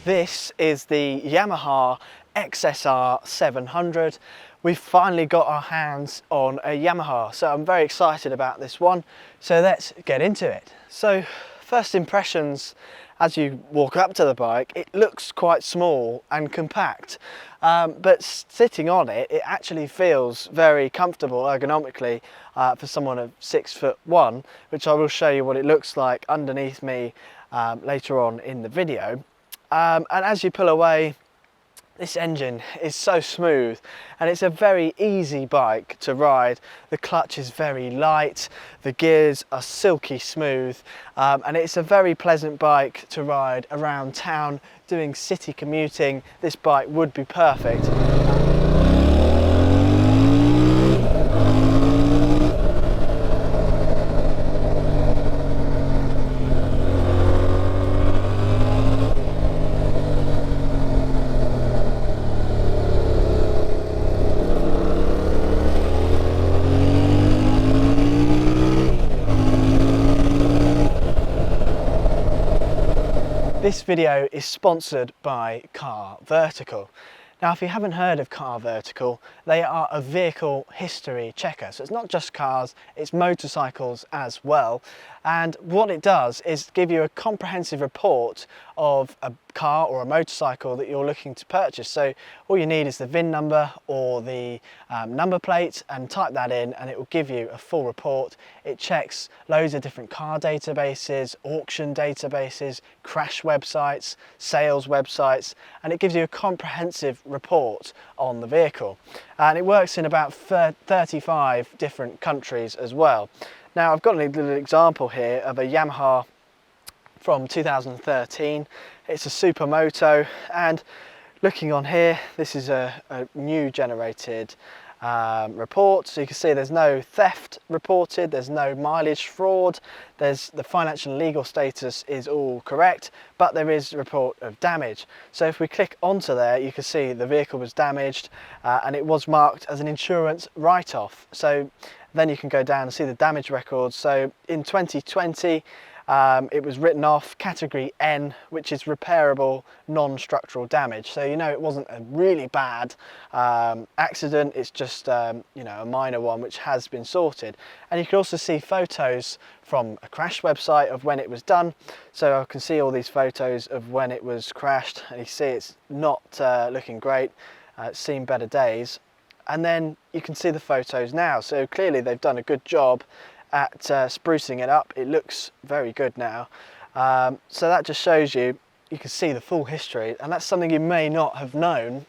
This is the Yamaha XSR700. We've finally got our hands on a Yamaha, so I'm very excited about this one. So let's get into it. So first impressions, as you walk up to the bike, it looks quite small and compact, but sitting on it, it actually feels very comfortable ergonomically for someone of 6'1", which I will show you what it looks like underneath me later on in the video. And as you pull away, this engine is so smooth and it's a very easy bike to ride. The clutch is very light, the gears are silky smooth, and it's a very pleasant bike to ride around town. Doing city commuting, this bike would be perfect. This video is sponsored by Car Vertical. Now, if you haven't heard of Car Vertical, they are a vehicle history checker. So it's not just cars, it's motorcycles as well. And what it does is give you a comprehensive report of a car or a motorcycle that you're looking to purchase. So all you need is the VIN number or the number plate and type that in and it will give you a full report. It checks loads of different car databases, auction databases, crash websites, sales websites, and it gives you a comprehensive report on the vehicle. And it works in about 35 different countries as well. Now, I've got a little example here of a Yamaha from 2013. It's a Supermoto, and looking on here, this is a new generated report. So you can see there's no theft reported, there's no mileage fraud, there's the financial and legal status is all correct, but there is a report of damage. So if we click onto there, you can see the vehicle was damaged and it was marked as an insurance write-off. So then you can go down and see the damage records. So in 2020, it was written off category N, which is repairable non-structural damage. So you know it wasn't a really bad accident, it's just you know, a minor one which has been sorted. And you can also see photos from a crash website of when it was done. So I can see all these photos of when it was crashed, and you see it's not looking great, it's seen better days. And then you can see the photos now, so clearly they've done a good job at sprucing it up. It looks very good now. So that just shows you, you can see the full history, and that's something you may not have known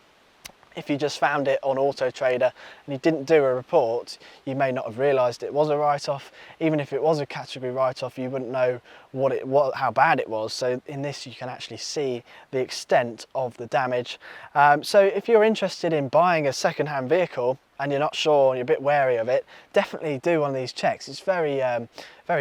if you just found it on Auto Trader and you didn't do a report. You may not have realised it was a write-off. Even if it was a category write-off, you wouldn't know how bad it was. So in this you can actually see the extent of the damage. So if you're interested in buying a second-hand vehicle and you're not sure, you're a bit wary of it, definitely do one of these checks. It's very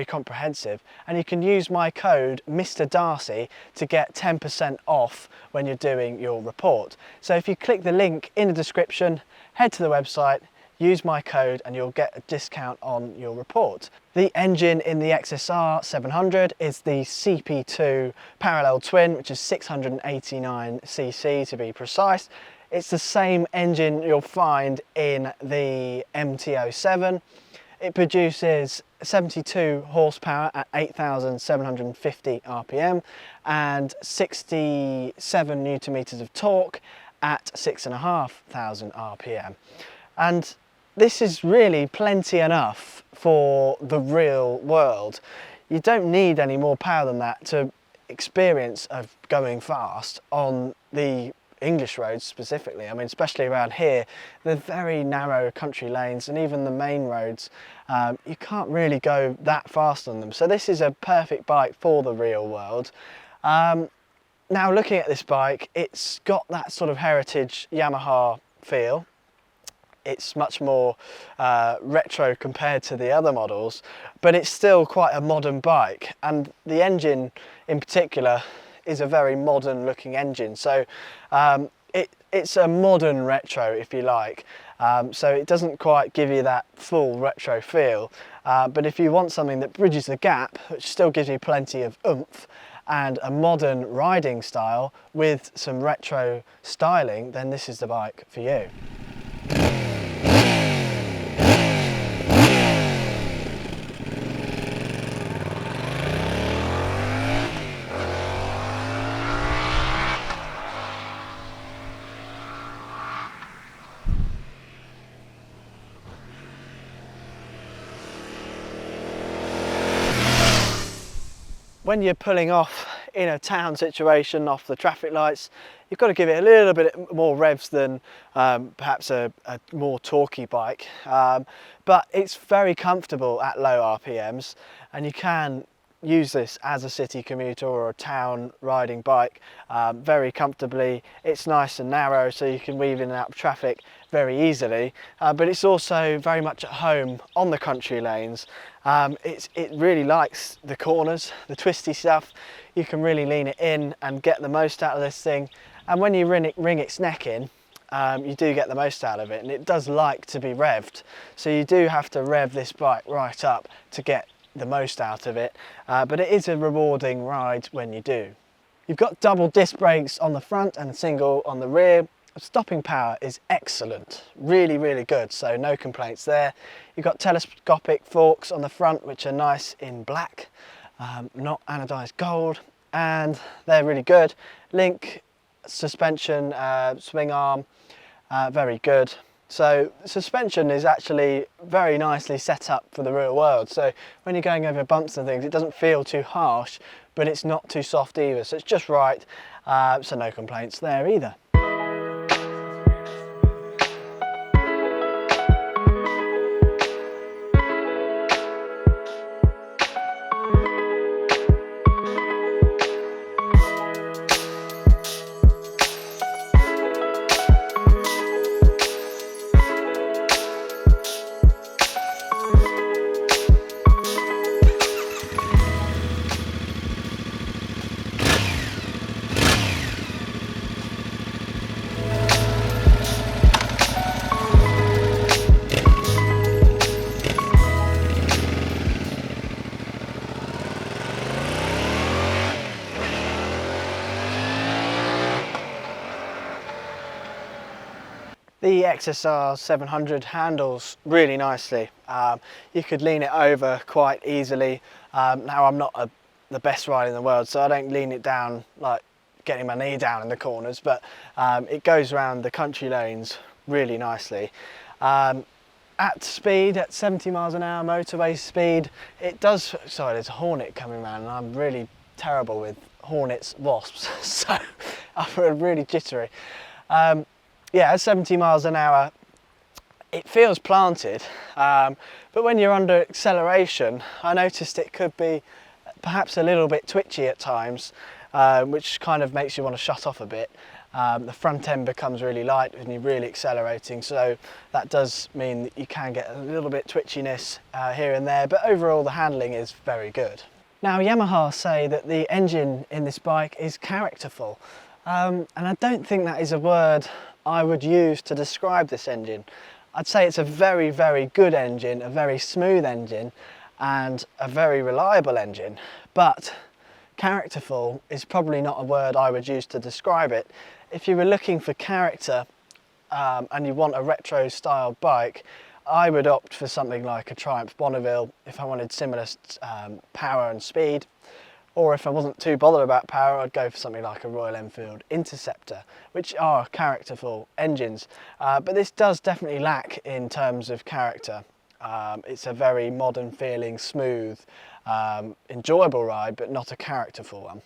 comprehensive, and you can use my code Mr. Darcy to get 10% off when you're doing your report. So if you click the link in the description, head to the website, use my code, and you'll get a discount on your report. The engine in the XSR700 is the CP2 parallel twin, which is 689cc to be precise. It's the same engine you'll find in the MT-07. It produces 72 horsepower at 8,750 RPM and 67 Newton meters of torque at 6,500 RPM. And this is really plenty enough for the real world. You don't need any more power than that to experience of going fast on the English roads specifically. I mean, especially around here, the very narrow country lanes and even the main roads, you can't really go that fast on them. So this is a perfect bike for the real world. Now looking at this bike, it's got that sort of heritage Yamaha feel. It's much more retro compared to the other models, but it's still quite a modern bike, and the engine in particular is a very modern looking engine. So it's a modern retro, if you like. So it doesn't quite give you that full retro feel, but if you want something that bridges the gap, which still gives you plenty of oomph, and a modern riding style with some retro styling, then this is the bike for you. When you're pulling off in a town situation off the traffic lights, you've got to give it a little bit more revs than perhaps a more torquey bike, but it's very comfortable at low RPMs, and you can use this as a city commuter or a town riding bike very comfortably. It's nice and narrow, so you can weave in and out of traffic very easily, but it's also very much at home on the country lanes. It really likes the corners, the twisty stuff. You can really lean it in and get the most out of this thing, and when you ring its neck in, you do get the most out of it, and it does like to be revved, so you do have to rev this bike right up to get the most out of it, but it is a rewarding ride when you do. You've got double disc brakes on the front and single on the rear. Stopping power is excellent, really good, so no complaints there. You've got telescopic forks on the front, which are nice in black, not anodized gold, and they're really good. Link suspension, swing arm, very good. So suspension is actually very nicely set up for the real world, so when you're going over bumps and things, it doesn't feel too harsh, but it's not too soft either, so it's just right, so no complaints there either. The XSR700 handles really nicely. You could lean it over quite easily. Now I'm not the best rider in the world, so I don't lean it down like getting my knee down in the corners, but it goes around the country lanes really nicely. At speed, at 70 miles an hour motorway speed, it does, sorry, there's a hornet coming around, and I'm really terrible with hornets, wasps, so I'm really jittery. Yeah, at 70 miles an hour, it feels planted, but when you're under acceleration, I noticed it could be perhaps a little bit twitchy at times, which kind of makes you want to shut off a bit. The front end becomes really light when you're really accelerating, so that does mean that you can get a little bit twitchiness here and there, but overall the handling is very good. Now, Yamaha say that the engine in this bike is characterful, and I don't think that is a word I would use to describe this engine. I'd say it's a very good engine, a very smooth engine, and a very reliable engine, but characterful is probably not a word I would use to describe it. If you were looking for character and you want a retro style bike, I would opt for something like a Triumph Bonneville if I wanted similar power and speed, or if I wasn't too bothered about power, I'd go for something like a Royal Enfield Interceptor, which are characterful engines, but this does definitely lack in terms of character. It's a very modern feeling, smooth, enjoyable ride, but not a characterful one.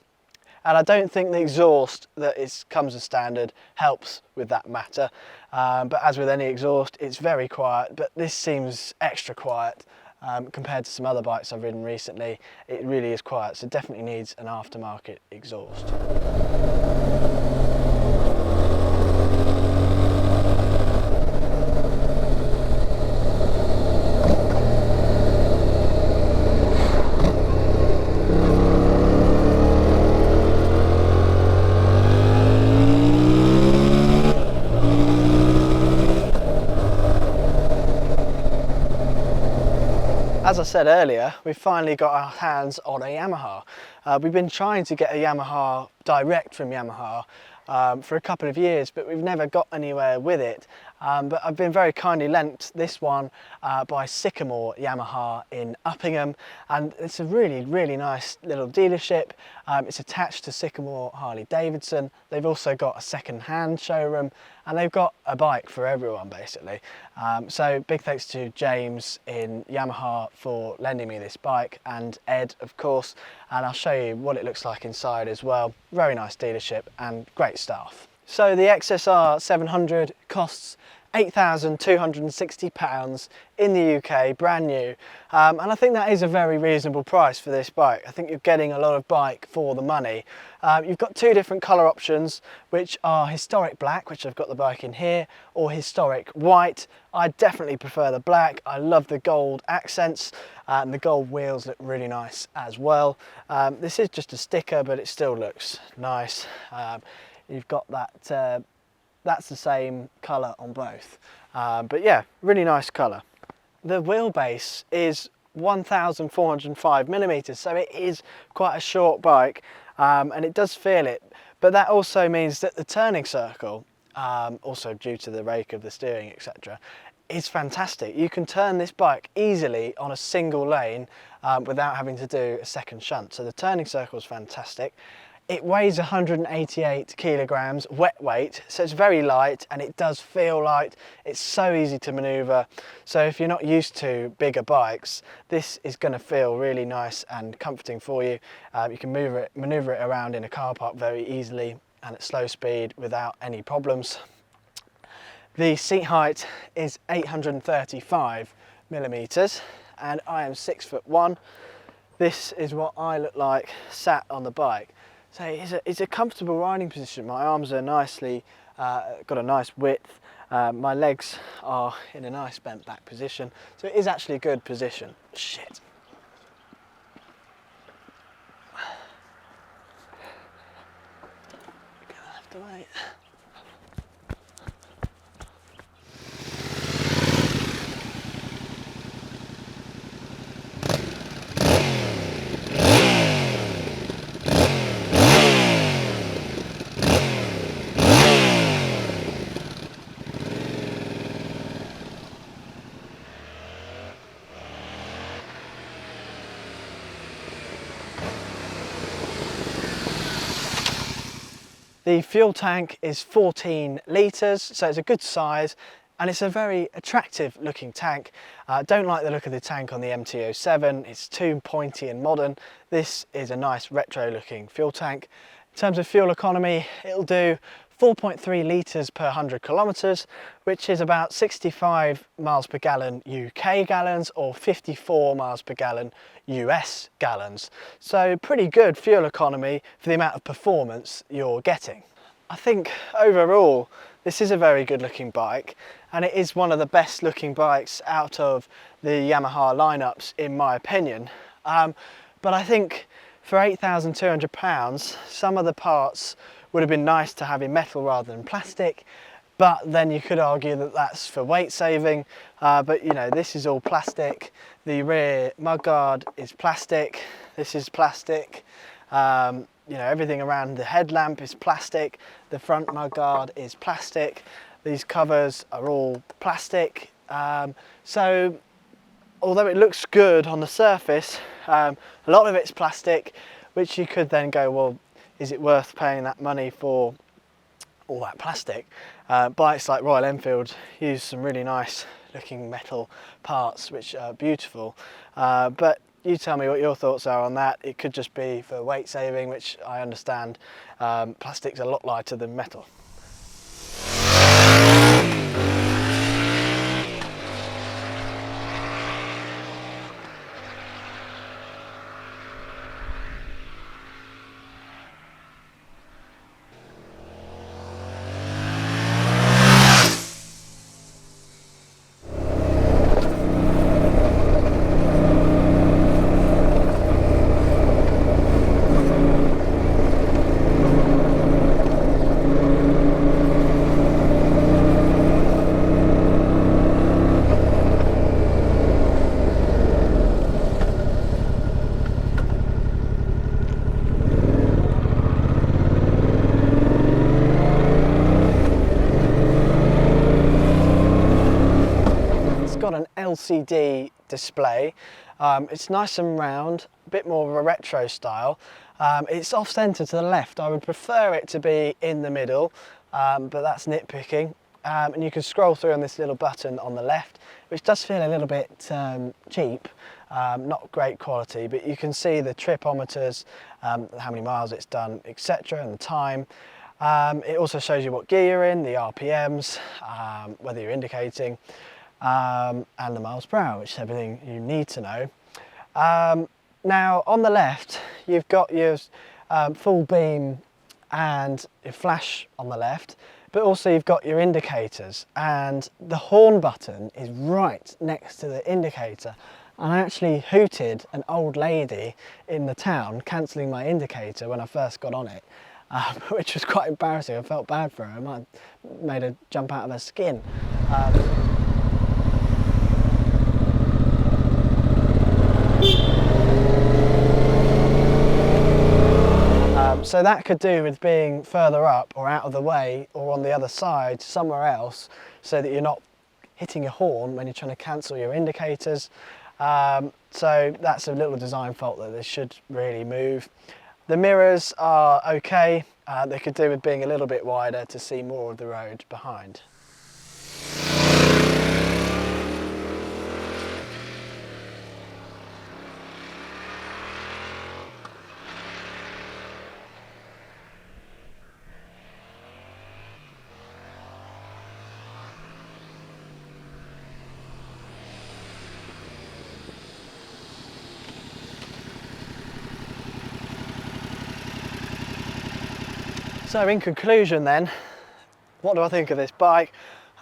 And I don't think the exhaust that comes as standard helps with that matter, but as with any exhaust, it's very quiet, but this seems extra quiet. Compared to some other bikes I've ridden recently, it really is quiet, so definitely needs an aftermarket exhaust. as I said earlier, we've finally got our hands on a Yamaha. We've been trying to get a Yamaha direct from Yamaha for a couple of years, but we've never got anywhere with it. But I've been very kindly lent this one by Sycamore Yamaha in Uppingham, and it's a really nice little dealership. It's attached to Sycamore Harley Davidson. They've also got a second-hand showroom, and they've got a bike for everyone basically. So big thanks to James in Yamaha for lending me this bike, and Ed of course, and I'll show you what it looks like inside as well. Very nice dealership and great staff. So the XSR700 costs £8,260 in the UK, brand new, and I think that is a very reasonable price for this bike. I think you're getting a lot of bike for the money. You've got two different colour options, which are historic black, which I've got the bike in here, or historic white. I definitely prefer the black. I love the gold accents, and the gold wheels look really nice as well. This is just a sticker, but it still looks nice. You've got that, that's the same colour on both. But yeah, really nice colour. The wheelbase is 1,405mm, so it is quite a short bike, and it does feel it. But that also means that the turning circle, also due to the rake of the steering, etc., is fantastic. You can turn this bike easily on a single lane without having to do a second shunt. So the turning circle is fantastic. It weighs 188 kilograms wet weight, so it's very light and it does feel light. It's so easy to maneuver. So if you're not used to bigger bikes, this is going to feel really nice and comforting for you. You can maneuver it around in a car park very easily and at slow speed without any problems. The seat height is 835mm and I am 6'1". This is what I look like sat on the bike. So it's a comfortable riding position. My arms are nicely, got a nice width. My legs are in a nice bent back position. So it is actually a good position. Shit. Gonna have to wait. The fuel tank is 14 litres, so it's a good size and it's a very attractive looking tank. Don't like the look of the tank on the MT-07, it's too pointy and modern. This is a nice retro looking fuel tank. In terms of fuel economy, it'll do 4.3 litres per 100 kilometres, which is about 65 miles per gallon UK gallons or 54 miles per gallon US gallons. So pretty good fuel economy for the amount of performance you're getting. I think overall this is a very good looking bike, and it is one of the best looking bikes out of the Yamaha lineups in my opinion. But I think for £8,200 some of the parts would have been nice to have in metal rather than plastic, but then you could argue that that's for weight saving. But you know, this is all plastic. The rear mudguard is plastic. This is plastic. You know, everything around the headlamp is plastic. The front mudguard is plastic. These covers are all plastic. So although it looks good on the surface, a lot of it's plastic, which you could then go, well, is it worth paying that money for all that plastic? Bikes like Royal Enfield use some really nice looking metal parts which are beautiful, but you tell me what your thoughts are on that. It could just be for weight saving, which I understand. Plastic's a lot lighter than metal. LCD display. It's nice and round, a bit more of a retro style. It's off centre to the left. I would prefer it to be in the middle, but that's nitpicking. And you can scroll through on this little button on the left, which does feel a little bit cheap, not great quality, but you can see the tripometers, how many miles it's done, etc., and the time. It also shows you what gear you're in, the RPMs, whether you're indicating, and the miles per hour, which is everything you need to know. Now on the left, you've got your full beam and your flash on the left, but also you've got your indicators, and the horn button is right next to the indicator. And I actually hooted an old lady in the town cancelling my indicator when I first got on it, which was quite embarrassing. I felt bad for her. I might have made her jump out of her skin. So that could do with being further up or out of the way or on the other side somewhere else, so that you're not hitting your horn when you're trying to cancel your indicators. So that's a little design fault that they should really move. The mirrors are okay. They could do with being a little bit wider to see more of the road behind. So in conclusion then, what do I think of this bike?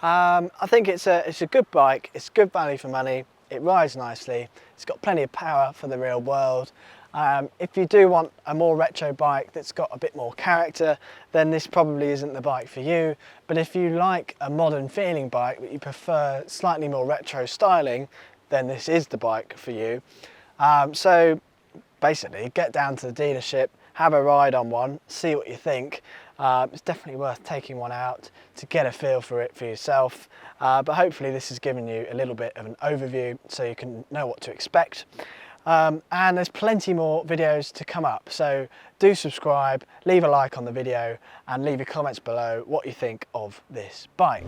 I think it's a good bike, it's good value for money, it rides nicely, it's got plenty of power for the real world. If you do want a more retro bike that's got a bit more character, then this probably isn't the bike for you. But if you like a modern feeling bike but you prefer slightly more retro styling, then this is the bike for you. So basically, get down to the dealership, have a ride on one, see what you think. It's definitely worth taking one out to get a feel for it for yourself. But hopefully this has given you a little bit of an overview so you can know what to expect. And there's plenty more videos to come up, so do subscribe, leave a like on the video and leave your comments below what you think of this bike.